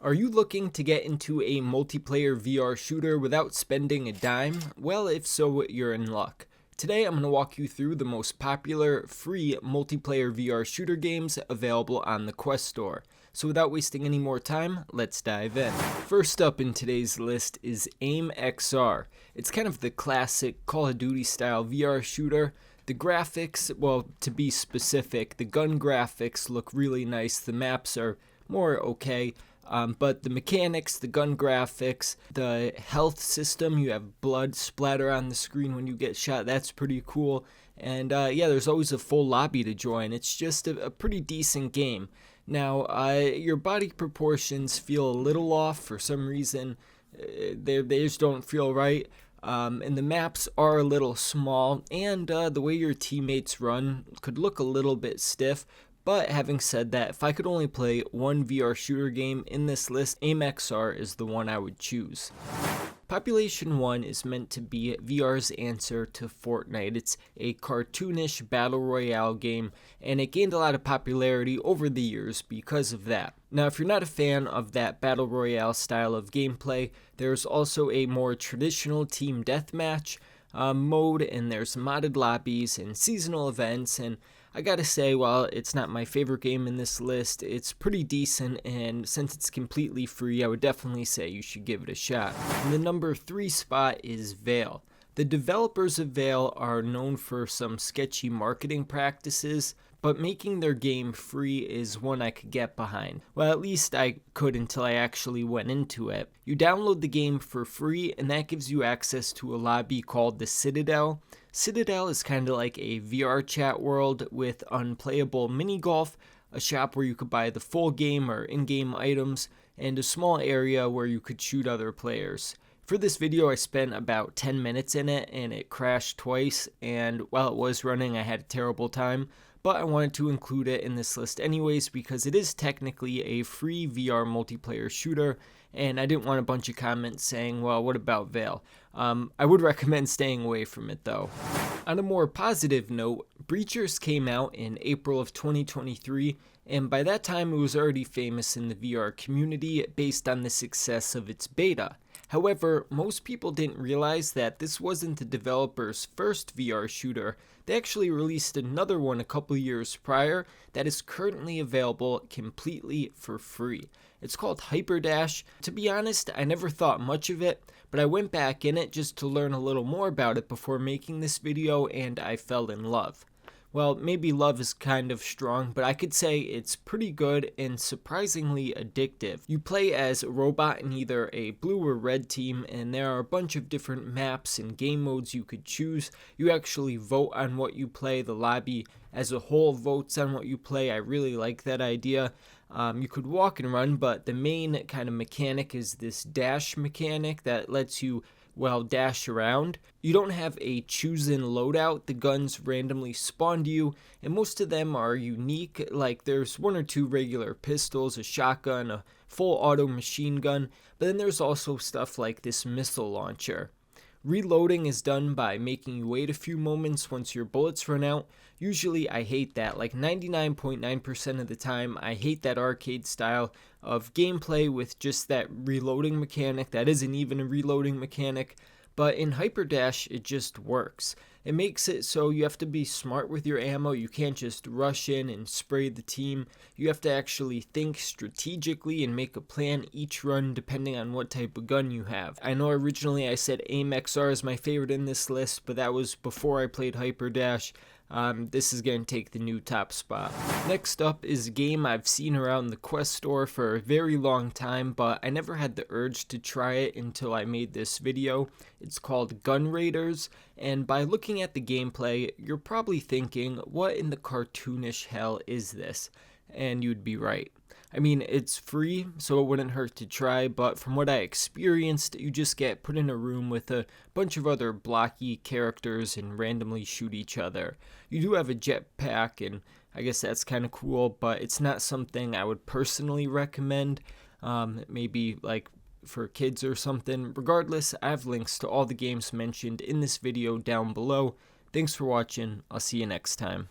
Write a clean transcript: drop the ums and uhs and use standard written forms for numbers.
Are you looking to get into a multiplayer VR shooter without spending a dime? Well, if so, you're in luck. Today I'm going to walk you through the most popular free multiplayer VR shooter games available on the Quest store. So without wasting any more time, let's dive in. First up in today's list is AIM XR. It's kind of the classic Call of Duty style VR shooter. The graphics, well, to be specific, the gun graphics look really nice. The maps are more okay. But the mechanics, the gun graphics, the health system, you have blood splatter on the screen when you get shot, that's pretty cool. And yeah, there's always a full lobby to join. It's just a pretty decent game. Now, your body proportions feel a little off for some reason. They just don't feel right. And the maps are a little small, and the way your teammates run could look a little bit stiff. But having said that, if I could only play one VR shooter game in this list, AIM XR is the one I would choose. Population 1 is meant to be VR's answer to Fortnite. It's a cartoonish battle royale game, and it gained a lot of popularity over the years because of that. Now, if you're not a fan of that battle royale style of gameplay, there's also a more traditional team deathmatch mode, and there's modded lobbies and seasonal events, and I gotta say, while it's not my favorite game in this list, it's pretty decent, and since it's completely free, I would definitely say you should give it a shot. And the number 3 spot is Vail. The developers of Vail are known for some sketchy marketing practices, but making their game free is one I could get behind. Well, at least I could until I actually went into it. You download the game for free, and that gives you access to a lobby called the Citadel. Citadel is kind of like a VR chat world with unplayable mini golf, a shop where you could buy the full game or in-game items, and a small area where you could shoot other players. For this video, I spent about 10 minutes in it, and it crashed twice, and while it was running, I had a terrible time. But I wanted to include it in this list anyways because it is technically a free VR multiplayer shooter, and I didn't want a bunch of comments saying, well, what about Vail? I would recommend staying away from it though. On a more positive note, Breachers came out in April of 2023, and by that time it was already famous in the VR community based on the success of its beta. However, most people didn't realize that this wasn't the developer's first VR shooter. They actually released another one a couple years prior that is currently available completely for free. It's called HyperDash. To be honest, I never thought much of it, but I went back in it just to learn a little more about it before making this video, and I fell in love. Well, maybe love is kind of strong, but I could say it's pretty good and surprisingly addictive. You play as a robot in either a blue or red team, and there are a bunch of different maps and game modes you could choose. You actually vote on what you play. The lobby as a whole votes on what you play. I really like that idea. You could walk and run, but the main kind of mechanic is this dash mechanic that lets you dash around. You don't have a chosen loadout. The guns randomly spawn to you, and most of them are unique. Like there's one or two regular pistols, a shotgun, a full auto machine gun, but then there's also stuff like this missile launcher. Reloading is done by making you wait a few moments once your bullets run out. Usually I hate that, like 99.9% of the time I hate that arcade style of gameplay with just that reloading mechanic that isn't even a reloading mechanic. But in HyperDash, it just works. It makes it so you have to be smart with your ammo. You can't just rush in and spray the team. You have to actually think strategically and make a plan each run depending on what type of gun you have. I know originally I said AIM XR is my favorite in this list, but that was before I played HyperDash. This is going to take the new top spot. Next up is a game I've seen around the Quest store for a very long time, but I never had the urge to try it until I made this video. It's called Gun Raiders, and by looking at the gameplay, you're probably thinking, what in the cartoonish hell is this? And you'd be right. I mean, it's free, so it wouldn't hurt to try, but from what I experienced, you just get put in a room with a bunch of other blocky characters and randomly shoot each other. You do have a jetpack, and I guess that's kind of cool, but it's not something I would personally recommend, maybe like for kids or something. Regardless, I have links to all the games mentioned in this video down below. Thanks for watching. I'll see you next time.